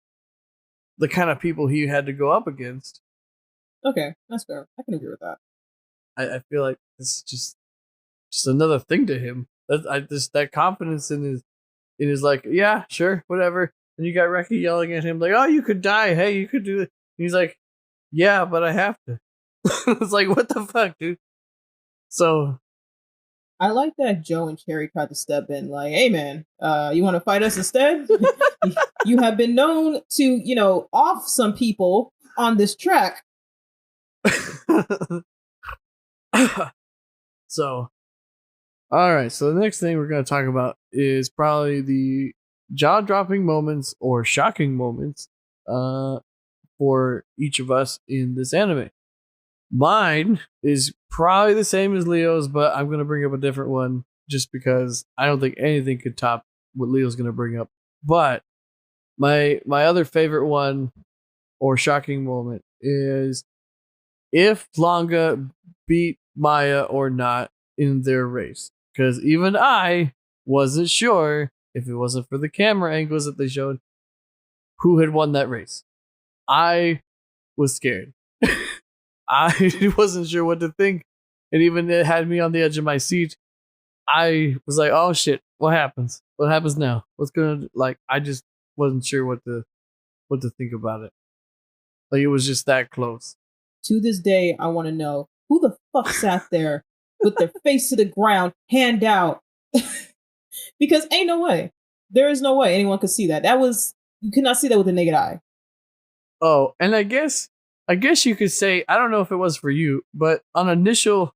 Speaker 1: the kind of people he had to go up against.
Speaker 2: Okay, that's fair. I can agree with that.
Speaker 1: I feel like it's just another thing to him. That confidence in his like, yeah, sure, whatever. And you got Reki yelling at him like, "Oh, you could die. Hey, you could do it." And he's like, "Yeah, but I have to." It's like, what the fuck, dude? So
Speaker 2: I like that Joe and Cherry tried to step in, like, "Hey, man, you want to fight us instead? You have been known to, off some people on this track.
Speaker 1: So, all right. So the next thing we're going to talk about is probably the jaw-dropping moments or shocking moments for each of us in this anime. Mine is probably the same as Leo's, but I'm going to bring up a different one just because I don't think anything could top what Leo's going to bring up. But my other favorite one or shocking moment is if Longa beat Maya or not in their race. Because even I wasn't sure, if it wasn't for the camera angles that they showed, who had won that race. I was scared. I wasn't sure what to think. And even it had me on the edge of my seat. I was like, oh shit, what happens? What happens now? What's gonna like I just wasn't sure what to think about it. Like it was just that close.
Speaker 2: To this day, I want to know who the fuck sat there with their face to the ground, hand out. Because ain't no way. There is no way anyone could see that. You could not see that with the naked eye.
Speaker 1: Oh, and I guess you could say I don't know if it was for you, but on initial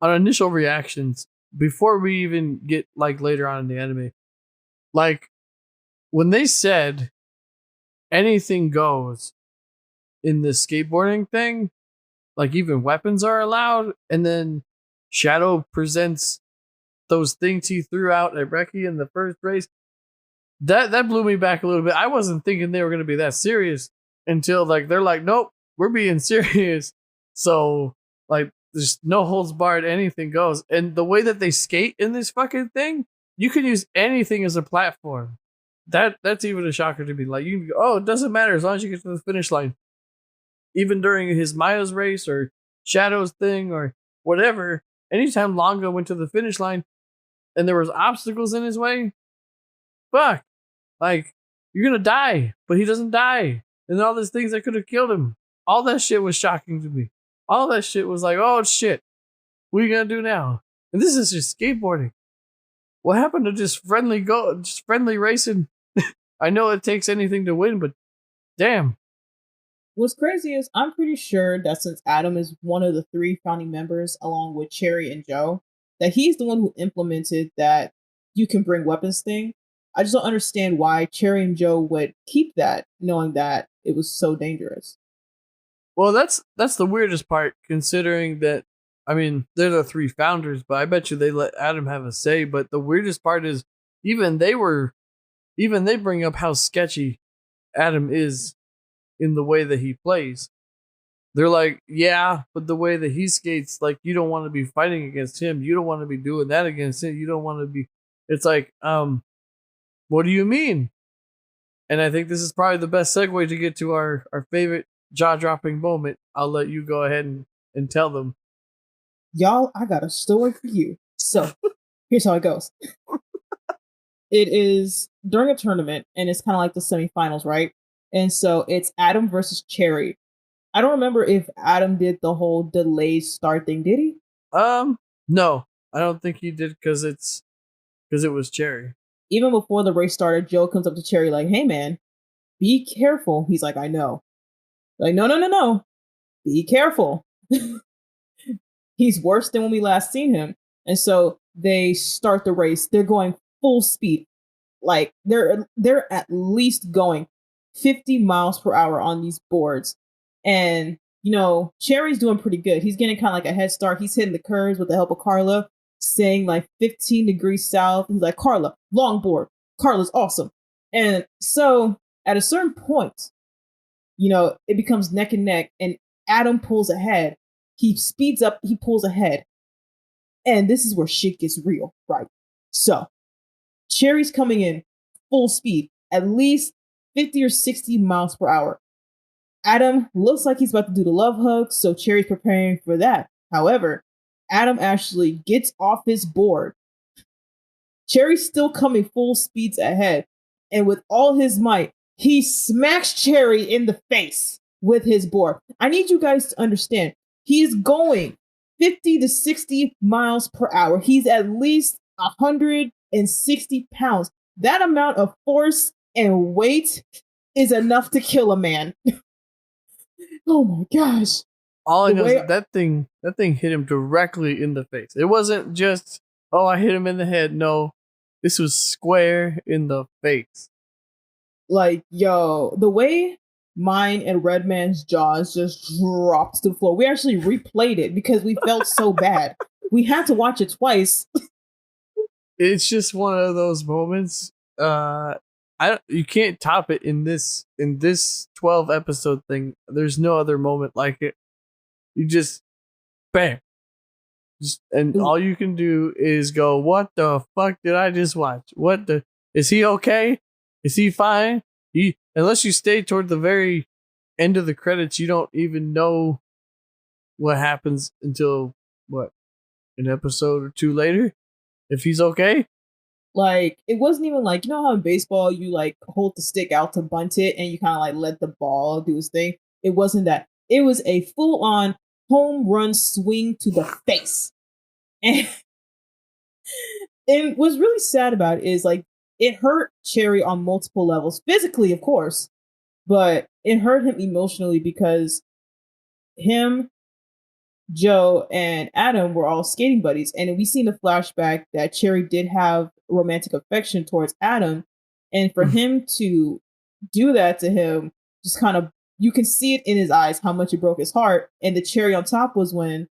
Speaker 1: reactions before we even get like later on in the anime, like when they said anything goes in the skateboarding thing, like even weapons are allowed, and then Shadow presents those things he threw out at Reki in the first race. That blew me back a little bit. I wasn't thinking they were going to be that serious until like they're like, nope, we're being serious. So like, there's no holds barred. Anything goes. And the way that they skate in this fucking thing, you can use anything as a platform. That's even a shocker to me. Like you can go, oh, it doesn't matter as long as you get to the finish line. Even during his Maya's race or Shadow's thing or whatever, anytime Longa went to the finish line and there was obstacles in his way, fuck, like you're gonna die, but he doesn't die, and all these things that could have killed him. All that shit was shocking to me. All that shit was like, oh shit, what are you gonna do now? And this is just skateboarding. What happened to just friendly racing? I know it takes anything to win, but damn.
Speaker 2: What's crazy is I'm pretty sure that since Adam is one of the three founding members, along with Cherry and Joe, that he's the one who implemented that you can bring weapons thing. I just don't understand why Cherry and Joe would keep that, knowing that it was so dangerous.
Speaker 1: Well, that's the weirdest part, considering that I mean they're the three founders, but I bet you they let Adam have a say. But the weirdest part is even they bring up how sketchy Adam is in the way that he plays. They're like, yeah, but the way that he skates, like you don't want to be fighting against him. You don't want to be doing that against him. You don't want to be. It's like, what do you mean? And I think this is probably the best segue to get to our favorite jaw dropping moment. I'll let you go ahead and tell them.
Speaker 2: Y'all, I got a story for you. So here's how it goes. It is during a tournament, and it's kind of like the semifinals, right? And so it's Adam versus Cherry. I don't remember if Adam did the whole delayed start thing. Did he?
Speaker 1: No, I don't think he did because it was Cherry.
Speaker 2: Even before the race started, Joe comes up to Cherry like, "Hey, man, be careful." He's like, "I know." Like, no, no, no, no. Be careful. He's worse than when we last seen him. And so they start the race. They're going full speed. Like they're at least going 50 miles per hour on these boards. And Cherry's doing pretty good. He's getting kind of like a head start. He's hitting the curves with the help of Carla, saying like 15 degrees south. He's like, Carla, longboard. Carla's awesome. And so at a certain point, it becomes neck and neck, and Adam pulls ahead. He speeds up, he pulls ahead. And this is where shit gets real, right? So, Cherry's coming in full speed, at least 50 or 60 miles per hour. Adam looks like he's about to do the love hug, so Cherry's preparing for that. However, Adam actually gets off his board. Cherry's still coming full speeds ahead, and with all his might, he smacks Cherry in the face with his board. I need you guys to understand, he's going 50 to 60 miles per hour. He's at least 160 pounds. That amount of force and weight is enough to kill a man. Oh my gosh.
Speaker 1: All I
Speaker 2: The
Speaker 1: know is
Speaker 2: way
Speaker 1: that thing hit him directly in the face. It wasn't just, oh, I hit him in the head. No, this was square in the face.
Speaker 2: like, yo, the way mine and Redman's jaws just dropped to the floor. We actually replayed it because we felt so bad. We had to watch it twice.
Speaker 1: It's just one of those moments. You can't top it in this 12 episode thing. There's no other moment like it. You just bam. And all you can do is go, what the fuck did I just watch? What the is he okay? Is he fine? Unless you stay toward the very end of the credits, you don't even know what happens until what, an episode or two later, if he's okay.
Speaker 2: Like, it wasn't even like, you know how in baseball you like hold the stick out to bunt it and you kind of like let the ball do its thing? It wasn't that. It was a full on home run swing to the face. And, and what's really sad about it is like it hurt Cherry on multiple levels. Physically, of course, but it hurt him emotionally because him, Joe, and Adam were all skating buddies. And we see in the flashback that Cherry did have romantic affection towards Adam. And for him to do that to him, just kind of, you can see it in his eyes how much it broke his heart. And the cherry on top was when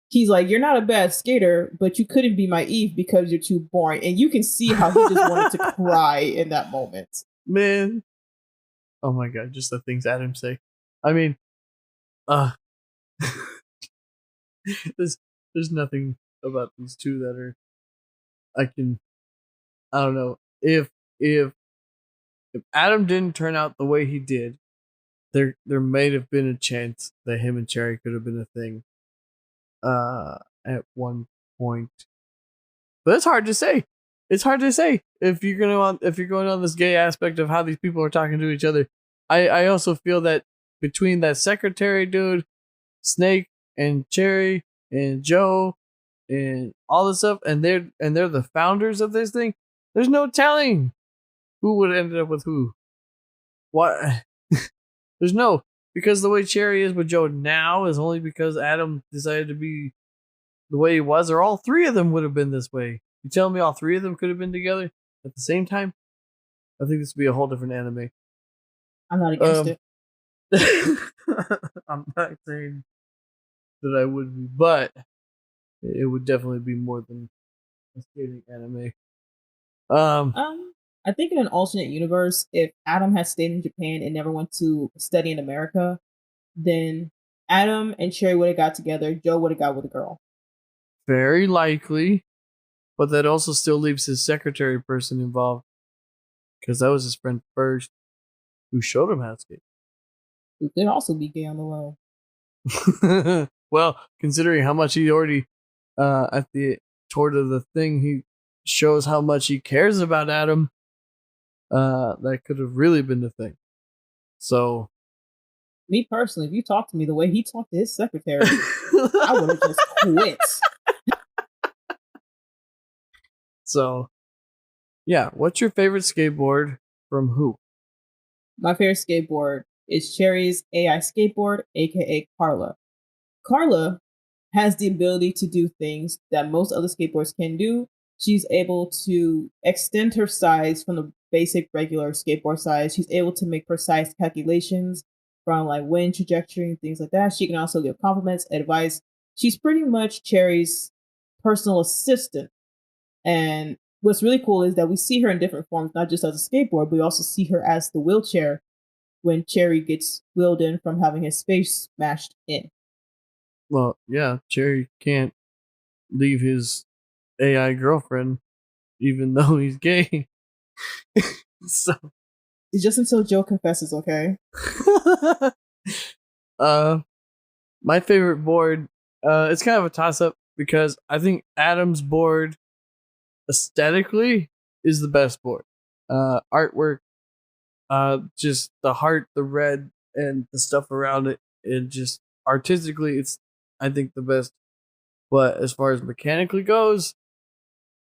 Speaker 2: he's like, "You're not a bad skater, but you couldn't be my Eve because you're too boring." And you can see how he just wanted to cry in that moment.
Speaker 1: Man. Oh my god, just the things Adam say. I mean, there's nothing about these two that are I don't know. If Adam didn't turn out the way he did, there may have been a chance that him and Cherry could have been a thing at one point. But it's hard to say. It's hard to say if you're going on this gay aspect of how these people are talking to each other. I also feel that between that secretary dude, Snake, and Cherry and Joe and all this stuff, and they're the founders of this thing, there's no telling who would end up with who. What? There's no, because the way Cherry is with Joe now is only because Adam decided to be the way he was, or all three of them would have been this way. You telling me all three of them could have been together at the same time? I think this would be a whole different anime.
Speaker 2: I'm not against it.
Speaker 1: I'm not saying that I would be, but it would definitely be more than a skating anime.
Speaker 2: I think in an alternate universe, if Adam had stayed in Japan and never went to study in America, then Adam and Cherry would have got together. Joe would have got with a girl.
Speaker 1: Very likely, but that also still leaves his secretary person involved, because that was his friend first who showed him how to skate.
Speaker 2: Who could also be gay on the low.
Speaker 1: Well, considering how much he already at the toward of the thing, he shows how much he cares about Adam. That could have really been the thing. So,
Speaker 2: me personally, if you talked to me the way he talked to his secretary, I would have just quit.
Speaker 1: So, yeah, what's your favorite skateboard from who?
Speaker 2: My favorite skateboard is Cherry's AI skateboard, aka Carla. Carla has the ability to do things that most other skateboards can do. She's able to extend her size from the basic regular skateboard size. She's able to make precise calculations from like wind trajectory and things like that. She can also give compliments, advice. She's pretty much Cherry's personal assistant. And what's really cool is that we see her in different forms, not just as a skateboard, but we also see her as the wheelchair when Cherry gets wheeled in from having his face smashed in.
Speaker 1: Well, yeah, Cherry can't leave his AI girlfriend, even though he's gay. So
Speaker 2: it's just until Joe confesses, okay?
Speaker 1: My favorite board, it's kind of a toss up because I think Adam's board aesthetically is the best board. Artwork, just the heart, the red, and the stuff around it. It just artistically, it's I think the best. But as far as mechanically goes,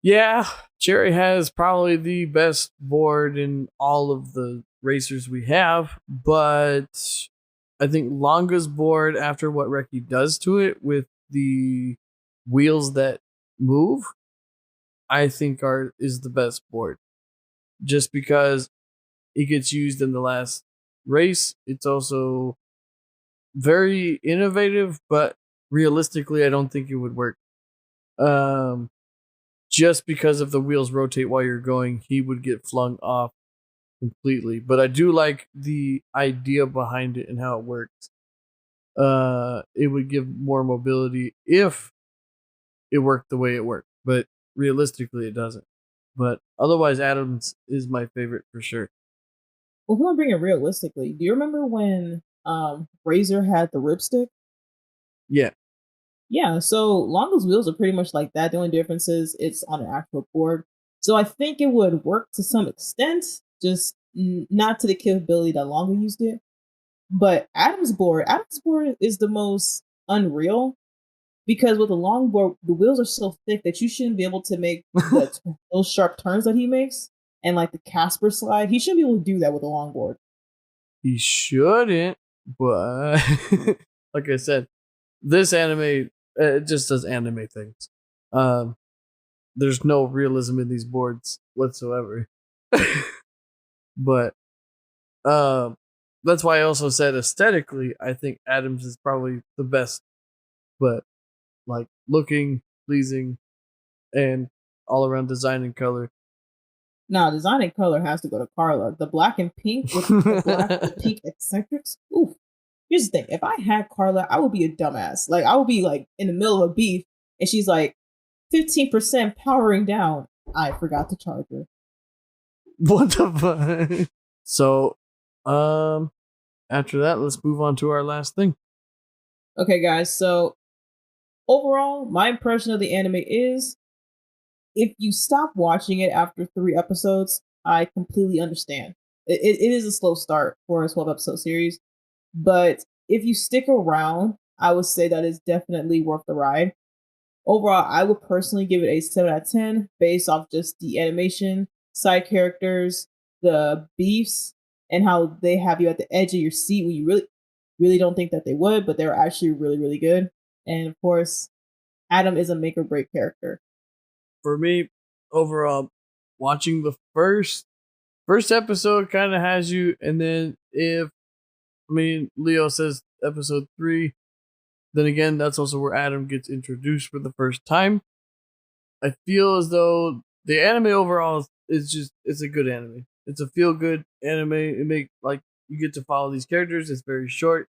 Speaker 1: yeah, Cherry has probably the best board in all of the racers we have. But I think Longa's board, after what Reki does to it with the wheels that move, I think is the best board. Just because it gets used in the last race. It's also very innovative, but realistically, I don't think it would work. Um, just because if the wheels rotate while you're going, he would get flung off completely. But I do like the idea behind it and how it works. It would give more mobility if it worked the way it worked, but realistically, it doesn't. But otherwise, Adams is my favorite for sure.
Speaker 2: Well, if I'm bring it realistically, do you remember when Razor had the ripstick?
Speaker 1: Yeah,
Speaker 2: Yeah, so Longo's wheels are pretty much like that. The only difference is it's on an actual board. So I think it would work to some extent, just not to the capability that Longo used it. But Adam's board is the most unreal because with the longboard, the wheels are so thick that you shouldn't be able to make those sharp turns that he makes, and like the Casper slide. He shouldn't be able to do that with a longboard.
Speaker 1: he shouldn't, but like I said, this anime it just does anime things. Um, there's no realism in these boards whatsoever. But um, that's why I also said aesthetically, I think Adams is probably the best. But like looking, pleasing, and all around design and color.
Speaker 2: Now, design and color has to go to Carla. The black and pink with the pink eccentrics. Ooh. Here's the thing: if I had Carla, I would be a dumbass. Like I would be like in the middle of a beef, and she's like 15% powering down. I forgot to charge her.
Speaker 1: What the fuck? So, after that, let's move on to our last thing.
Speaker 2: Okay, guys. So overall, my impression of the anime is if you stop watching it after 3 episodes, I completely understand. It is a slow start for a 12 episode series, but if you stick around, I would say that is definitely worth the ride. Overall, I would personally give it a 7 out of 10 based off just the animation, side characters, the beefs, and how they have you at the edge of your seat when you really don't think that they would, but they're actually really, really good. And of course, Adam is a make or break character.
Speaker 1: For me, overall, watching the first episode kind of has you, and then Leo says episode 3, then again, that's also where Adam gets introduced for the first time. I feel as though the anime overall it's a good anime. It's a feel good anime. It make like you get to follow these characters. It's very short.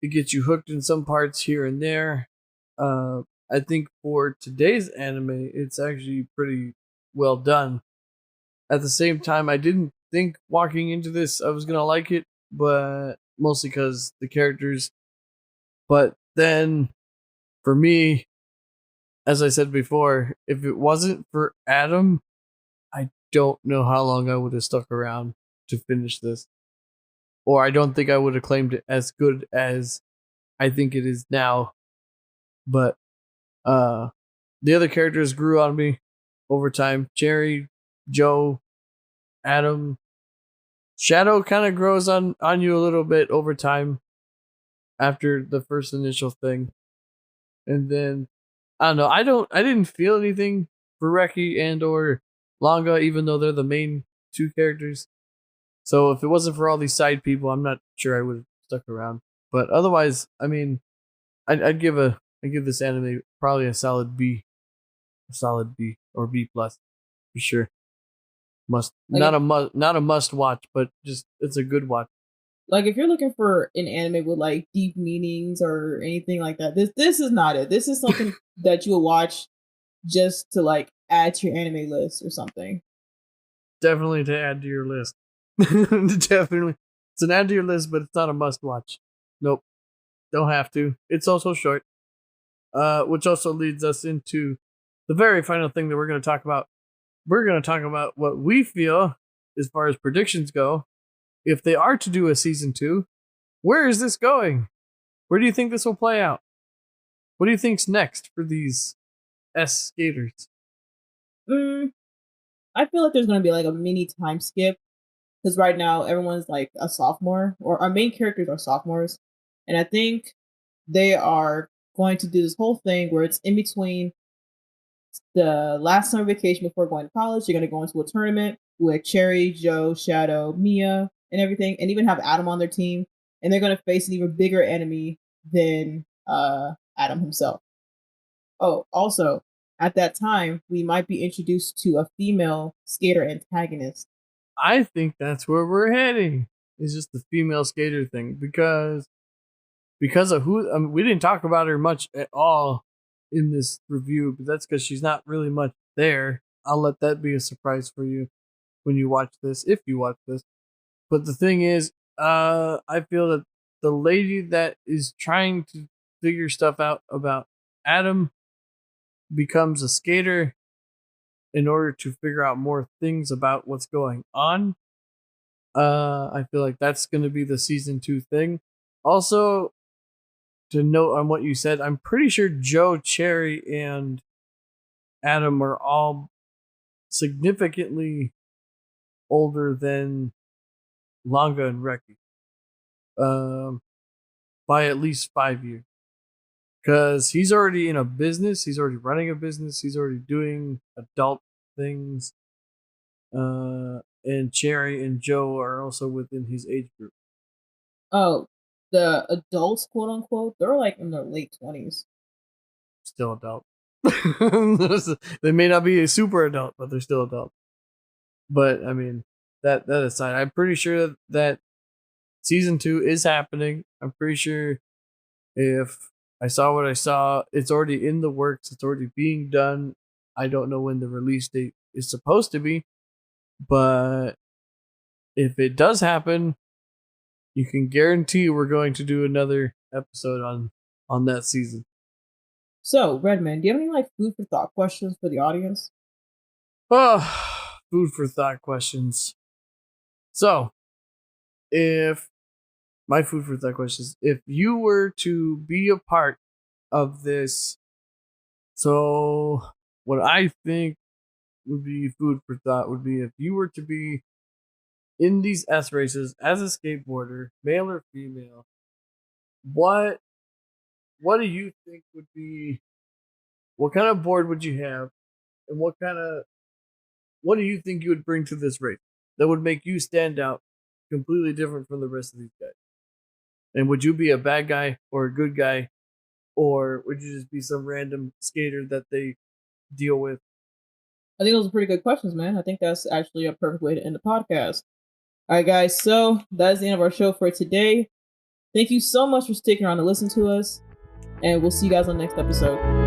Speaker 1: It gets you hooked in some parts here and there. Uh, I think for today's anime, it's actually pretty well done. At the same time, I didn't think walking into this I was gonna like it, but mostly because the characters. But then, for me, as I said before, if it wasn't for Adam, I don't know how long I would have stuck around to finish this. Or I don't think I would have claimed it as good as I think it is now. But the other characters grew on me over time. Cherry, Joe, Adam, Shadow kind of grows on you a little bit over time after the first initial thing. And then I don't know, I didn't feel anything for Reki and or Longa, even though they're the main two characters. So if it wasn't for all these side people, I'm not sure I would have stuck around. But otherwise, I mean, I'd give this anime probably a solid B or B plus for sure.
Speaker 2: Like
Speaker 1: Not a must watch, but just it's a good watch.
Speaker 2: like if you're looking for an anime with like deep meanings or anything like that, this is not it. This is something that you will watch just to like add to your anime list or something.
Speaker 1: Definitely to add to your list. Definitely, it's an add to your list, but it's not a must watch. Nope, don't have to. It's also short, which also leads us into the very final thing that we're going to talk about. We're going to talk about what we feel as far as predictions go. If they are to do a season 2, where is this going? Where do you think this will play out? What do you think's next for these skaters?
Speaker 2: I feel like there's gonna be like a mini time skip because right now everyone's like a sophomore, or our main characters are sophomores, and I think they are going to do this whole thing where it's in between the last summer vacation before going to college. They're going to go into a tournament with Cherry, Joe, Shadow, Mia, and everything, and even have Adam on their team. And they're going to face an even bigger enemy than Adam himself. Oh, also, at that time, we might be introduced to a female skater antagonist.
Speaker 1: I think that's where we're heading. It's just the female skater thing because of who. I mean, we didn't talk about her much at all in this review, but that's because she's not really much there. I'll let that be a surprise for you when you watch this, if you watch this. But the thing is, I feel that the lady that is trying to figure stuff out about Adam becomes a skater in order to figure out more things about what's going on. I feel like that's going to be the season 2 thing. Also, to note on what you said, I'm pretty sure Joe, Cherry, and Adam are all significantly older than Longa and Reki, by at least 5 years. Because he's already in a business, he's already running a business, he's already doing adult things. And Cherry and Joe are also within his age group.
Speaker 2: Oh, the adults, quote unquote, they're like in their late 20s.
Speaker 1: Still adult. They may not be a super adult, but they're still adult. But I mean, that aside, I'm pretty sure that season 2 is happening. I'm pretty sure if I saw what I saw, it's already in the works. It's already being done. I don't know when the release date is supposed to be, but if it does happen, you can guarantee we're going to do another episode on that season.
Speaker 2: So, Redman, do you have any like food for thought questions for the audience?
Speaker 1: Oh, food for thought questions. So, if my food for thought questions, if you were to be a part of this, so what I think would be food for thought would be if you were to be in these S races as a skateboarder, male or female, what do you think would be, what kind of board would you have, and what do you think you would bring to this race that would make you stand out completely different from the rest of these guys? And would you be a bad guy or a good guy, or would you just be some random skater that they deal with?
Speaker 2: I think those are pretty good questions, man. I think that's actually a perfect way to end the podcast. All right, guys. So that is the end of our show for today. Thank you so much for sticking around to listen to us, and we'll see you guys on the next episode.